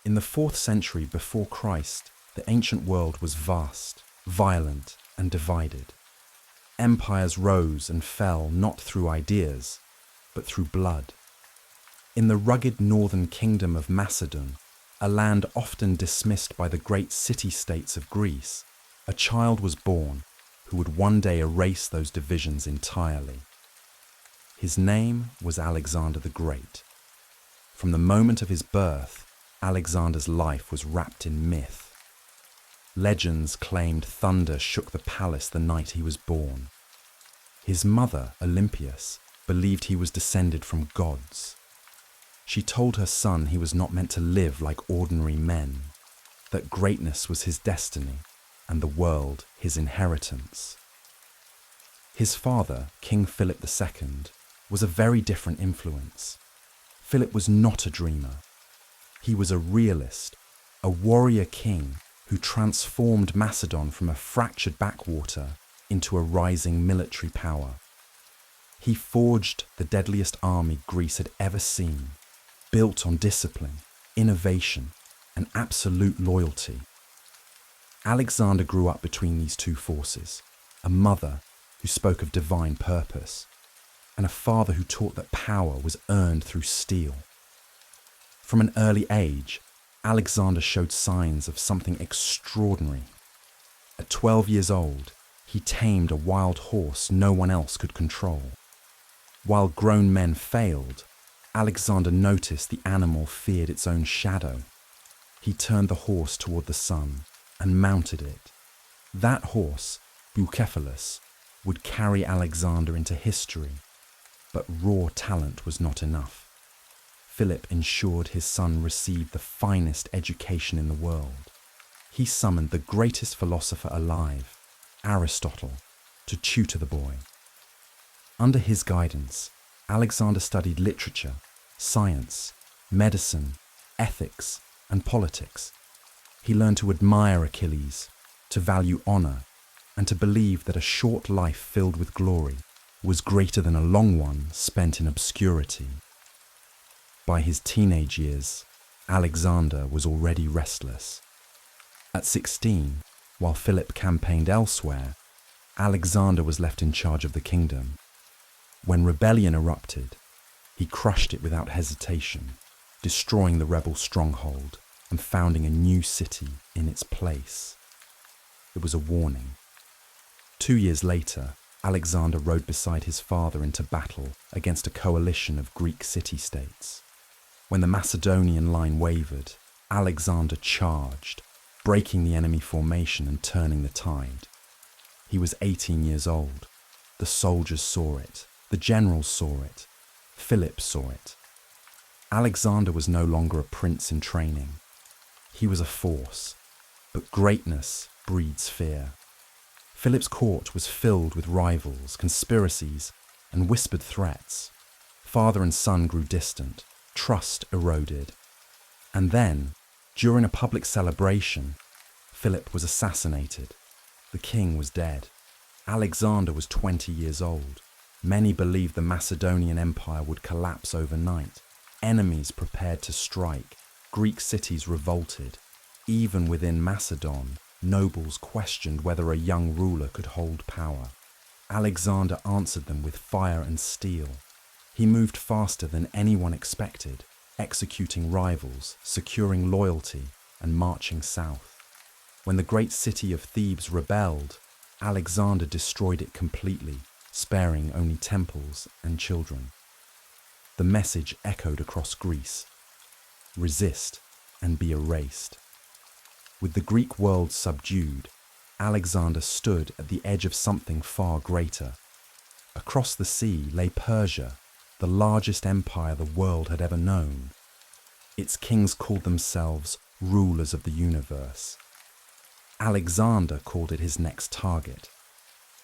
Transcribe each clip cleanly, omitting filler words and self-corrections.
In the 4th century before Christ, the ancient world was vast, violent, and divided. Empires rose and fell not through ideas, but through blood. In the rugged northern kingdom of Macedon, a land often dismissed by the great city-states of Greece, a child was born who would one day erase those divisions entirely. His name was Alexander the Great. From the moment of his birth, Alexander's life was wrapped in myth. Legends claimed thunder shook the palace the night he was born. His mother, Olympias, believed he was descended from gods. She told her son he was not meant to live like ordinary men, that greatness was his destiny and the world his inheritance. His father, King Philip II, was a very different influence. Philip was not a dreamer. He was a realist, a warrior king who transformed Macedon from a fractured backwater into a rising military power. He forged the deadliest army Greece had ever seen, built on discipline, innovation, and absolute loyalty. Alexander grew up between these two forces, a mother who spoke of divine purpose, and a father who taught that power was earned through steel. From an early age, Alexander showed signs of something extraordinary. At 12 years old, he tamed a wild horse no one else could control. While grown men failed, Alexander noticed the animal feared its own shadow. He turned the horse toward the sun and mounted it. That horse, Bucephalus, would carry Alexander into history, but raw talent was not enough. Philip ensured his son received the finest education in the world. He summoned the greatest philosopher alive, Aristotle, to tutor the boy. Under his guidance, Alexander studied literature, science, medicine, ethics, and politics. He learned to admire Achilles, to value honor, and to believe that a short life filled with glory was greater than a long one spent in obscurity. By his teenage years, Alexander was already restless. At 16, while Philip campaigned elsewhere, Alexander was left in charge of the kingdom. When rebellion erupted, he crushed it without hesitation, destroying the rebel stronghold and founding a new city in its place. It was a warning. 2 years later, Alexander rode beside his father into battle against a coalition of Greek city-states. When the Macedonian line wavered, Alexander charged, breaking the enemy formation and turning the tide. He was 18 years old. The soldiers saw it. The generals saw it. Philip saw it. Alexander was no longer a prince in training. He was a force, but greatness breeds fear. Philip's court was filled with rivals, conspiracies, and whispered threats. Father and son grew distant. Trust eroded. And then, during a public celebration, Philip was assassinated. The king was dead. Alexander was 20 years old. Many believed the Macedonian Empire would collapse overnight. Enemies prepared to strike. Greek cities revolted. Even within Macedon, nobles questioned whether a young ruler could hold power. Alexander answered them with fire and steel. He moved faster than anyone expected, executing rivals, securing loyalty, and marching south. When the great city of Thebes rebelled, Alexander destroyed it completely, sparing only temples and children. The message echoed across Greece: resist and be erased. With the Greek world subdued, Alexander stood at the edge of something far greater. Across the sea lay Persia, the largest empire the world had ever known. Its kings called themselves rulers of the universe. Alexander called it his next target.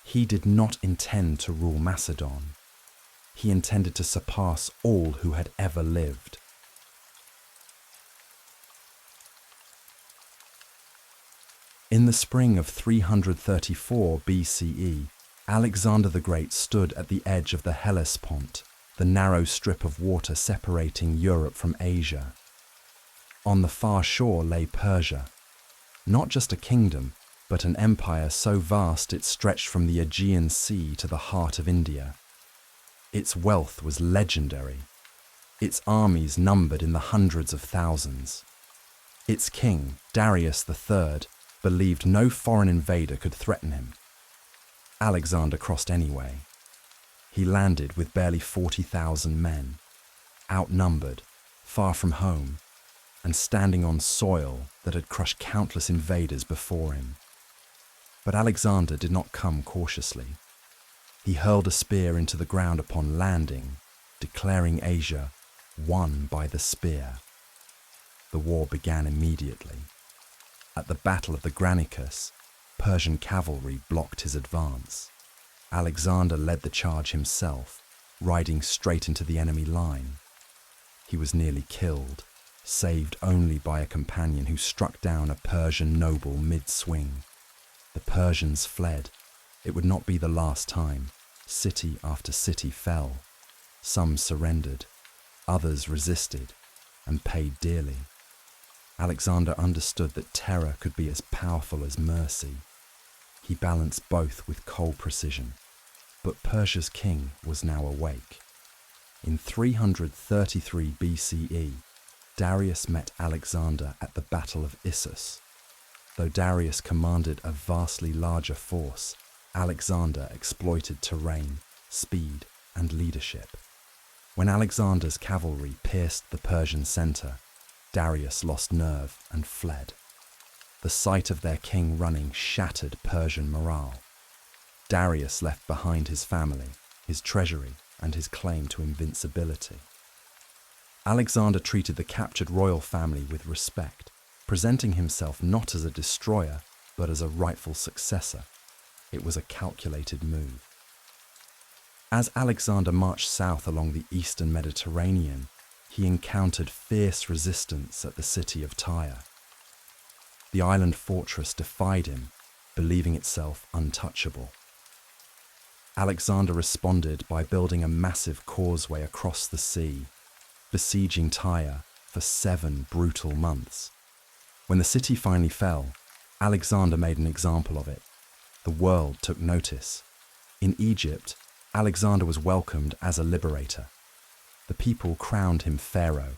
He did not intend to rule Macedon. He intended to surpass all who had ever lived. In the spring of 334 BCE, Alexander the Great stood at the edge of the Hellespont, the narrow strip of water separating Europe from Asia. On the far shore lay Persia, not just a kingdom, but an empire so vast it stretched from the Aegean Sea to the heart of India. Its wealth was legendary. Its armies numbered in the hundreds of thousands. Its king, Darius III, believed no foreign invader could threaten him. Alexander crossed anyway. He landed with barely 40,000 men, outnumbered, far from home, and standing on soil that had crushed countless invaders before him. But Alexander did not come cautiously. He hurled a spear into the ground upon landing, declaring Asia won by the spear. The war began immediately. At the Battle of the Granicus, Persian cavalry blocked his advance. Alexander led the charge himself, riding straight into the enemy line. He was nearly killed, saved only by a companion who struck down a Persian noble mid-swing. The Persians fled. It would not be the last time. City after city fell. Some surrendered, others resisted, and paid dearly. Alexander understood that terror could be as powerful as mercy. He balanced both with cold precision. But Persia's king was now awake. In 333 BCE, Darius met Alexander at the Battle of Issus. Though Darius commanded a vastly larger force, Alexander exploited terrain, speed, and leadership. When Alexander's cavalry pierced the Persian center, Darius lost nerve and fled. The sight of their king running shattered Persian morale. Darius left behind his family, his treasury, and his claim to invincibility. Alexander treated the captured royal family with respect, presenting himself not as a destroyer, but as a rightful successor. It was a calculated move. As Alexander marched south along the eastern Mediterranean, he encountered fierce resistance at the city of Tyre. The island fortress defied him, believing itself untouchable. Alexander responded by building a massive causeway across the sea, besieging Tyre for 7 brutal months. When the city finally fell, Alexander made an example of it. The world took notice. In Egypt, Alexander was welcomed as a liberator. The people crowned him pharaoh,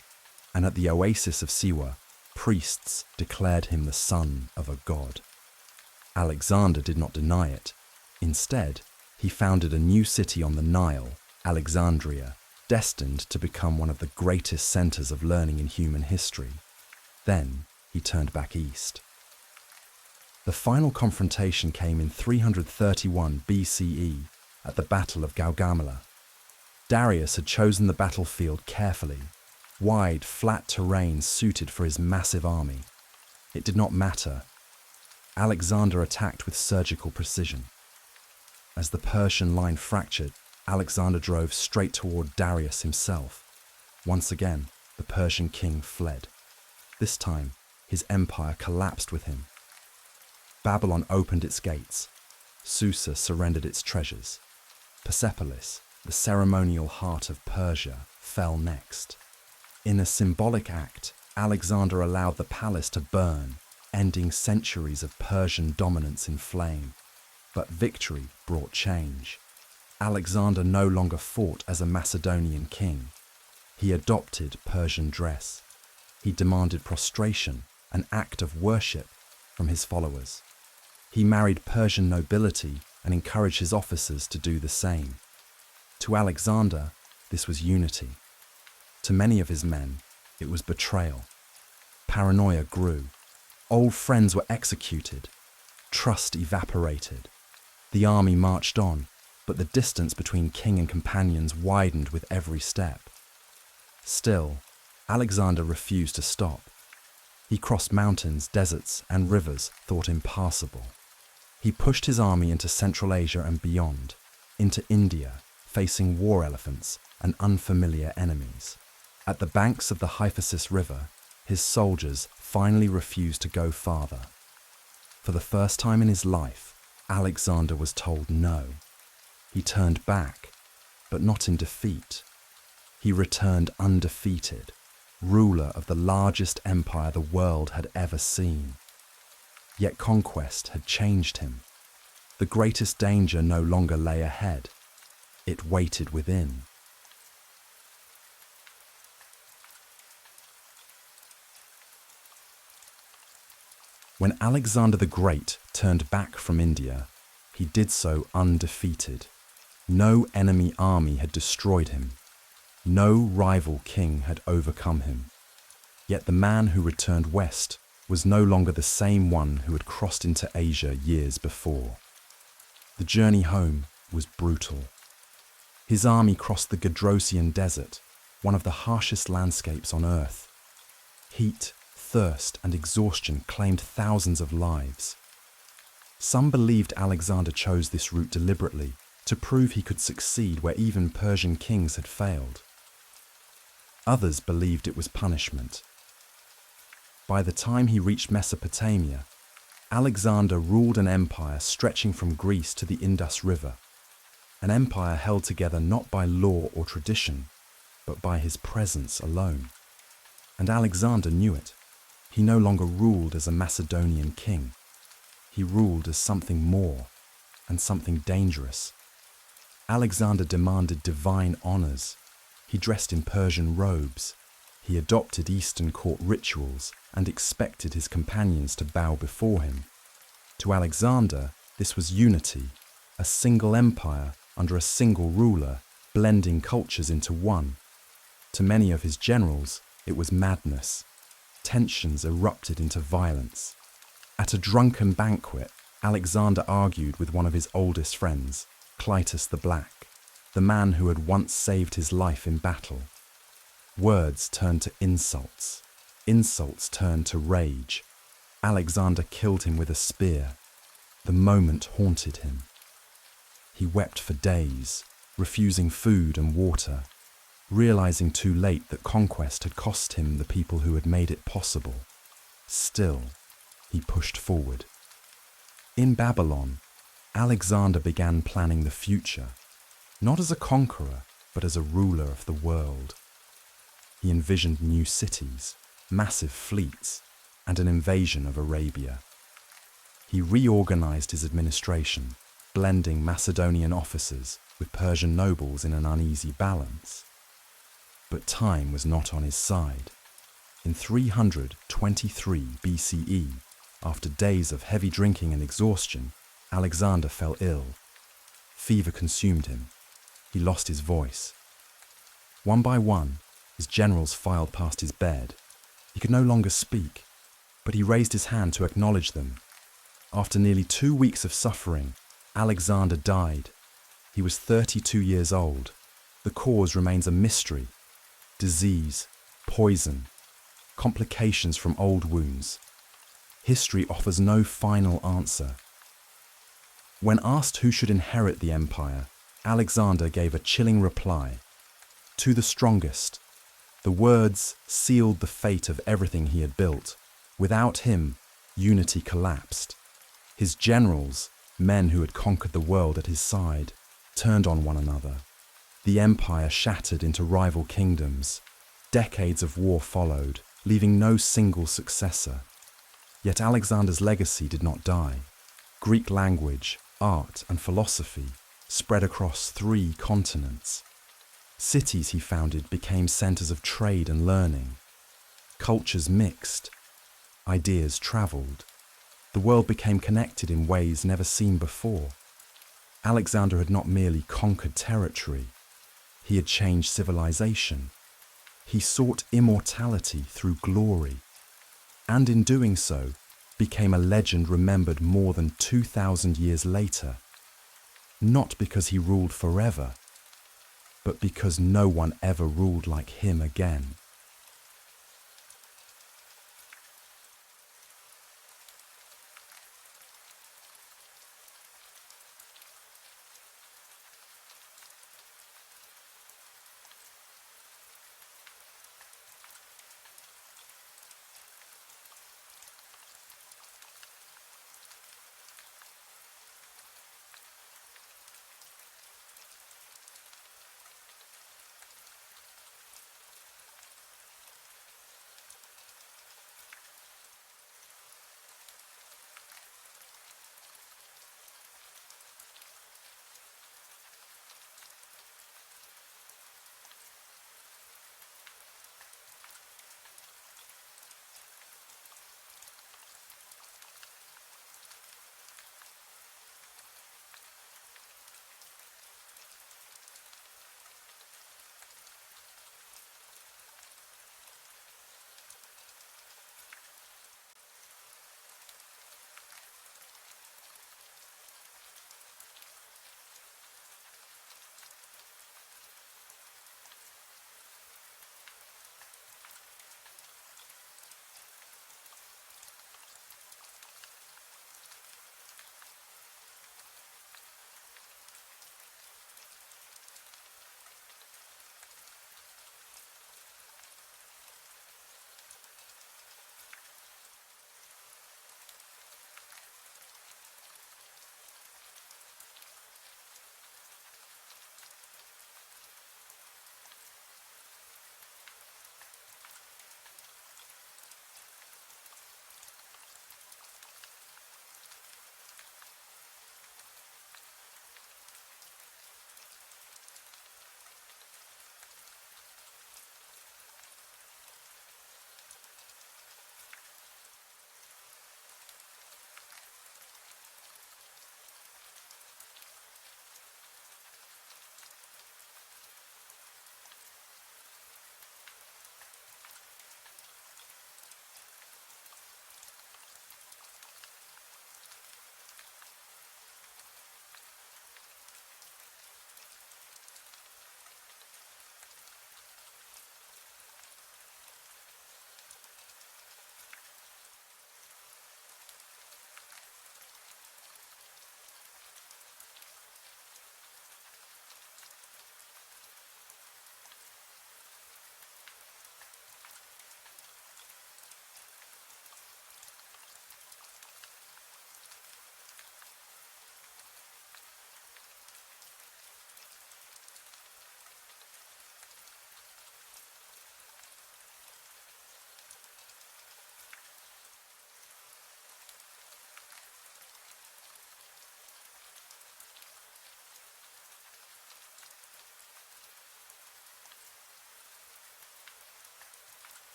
and at the oasis of Siwa, priests declared him the son of a god. Alexander did not deny it. Instead, he founded a new city on the Nile, Alexandria, destined to become one of the greatest centers of learning in human history. Then he turned back east. The final confrontation came in 331 BCE at the Battle of Gaugamela. Darius had chosen the battlefield carefully, wide, flat terrain suited for his massive army. It did not matter. Alexander attacked with surgical precision. As the Persian line fractured, Alexander drove straight toward Darius himself. Once again, the Persian king fled. This time, his empire collapsed with him. Babylon opened its gates. Susa surrendered its treasures. Persepolis, the ceremonial heart of Persia, fell next. In a symbolic act, Alexander allowed the palace to burn, ending centuries of Persian dominance in flame. But victory brought change. Alexander no longer fought as a Macedonian king. He adopted Persian dress. He demanded prostration, an act of worship, from his followers. He married Persian nobility and encouraged his officers to do the same. To Alexander, this was unity. To many of his men, it was betrayal. Paranoia grew. Old friends were executed. Trust evaporated. The army marched on, but the distance between king and companions widened with every step. Still, Alexander refused to stop. He crossed mountains, deserts, and rivers thought impassable. He pushed his army into Central Asia and beyond, into India, facing war elephants and unfamiliar enemies. At the banks of the Hyphasis River, his soldiers finally refused to go farther. For the first time in his life, Alexander was told no. He turned back, but not in defeat. He returned undefeated. ruler of the largest empire the world had ever seen. Yet conquest had changed him. The greatest danger no longer lay ahead. It waited within. When Alexander the Great turned back from India, he did so undefeated. No enemy army had destroyed him. No rival king had overcome him. Yet the man who returned west was no longer the same one who had crossed into Asia years before. The journey home was brutal. His army crossed the Gedrosian Desert, one of the harshest landscapes on earth. Heat, thirst, and exhaustion claimed thousands of lives. Some believed Alexander chose this route deliberately to prove he could succeed where even Persian kings had failed. Others believed it was punishment. By the time he reached Mesopotamia, Alexander ruled an empire stretching from Greece to the Indus River, an empire held together not by law or tradition, but by his presence alone. And Alexander knew it. He no longer ruled as a Macedonian king. He ruled as something more, and something dangerous. Alexander demanded divine honors. He dressed in Persian robes. He adopted Eastern court rituals and expected his companions to bow before him. To Alexander, this was unity, a single empire under a single ruler, blending cultures into one. To many of his generals, it was madness. Tensions erupted into violence. At a drunken banquet, Alexander argued with one of his oldest friends, Clytus the Black, the man who had once saved his life in battle. Words turned to insults. Insults turned to rage. Alexander killed him with a spear. The moment haunted him. He wept for days, refusing food and water, realizing too late that conquest had cost him the people who had made it possible. Still, he pushed forward. In Babylon, Alexander began planning the future, not as a conqueror, but as a ruler of the world. He envisioned new cities, massive fleets, and an invasion of Arabia. He reorganized his administration, blending Macedonian officers with Persian nobles in an uneasy balance. But time was not on his side. In 323 BCE, after days of heavy drinking and exhaustion, Alexander fell ill. Fever consumed him. He lost his voice. One by one, his generals filed past his bed. He could no longer speak, but he raised his hand to acknowledge them. After nearly 2 weeks of suffering, Alexander died. He was 32 years old. The cause remains a mystery. Disease, poison, complications from old wounds. History offers no final answer. When asked who should inherit the empire, Alexander gave a chilling reply. To the strongest. The words sealed the fate of everything he had built. Without him, unity collapsed. His generals, men who had conquered the world at his side, turned on one another. The empire shattered into rival kingdoms. Decades of war followed, leaving no single successor. Yet Alexander's legacy did not die. Greek language, art, and philosophy spread across 3 continents. Cities he founded became centers of trade and learning. Cultures mixed. Ideas traveled. The world became connected in ways never seen before. Alexander had not merely conquered territory. He had changed civilization. He sought immortality through glory, and in doing so, became a legend remembered more than 2,000 years later. Not because he ruled forever, but because no one ever ruled like him again.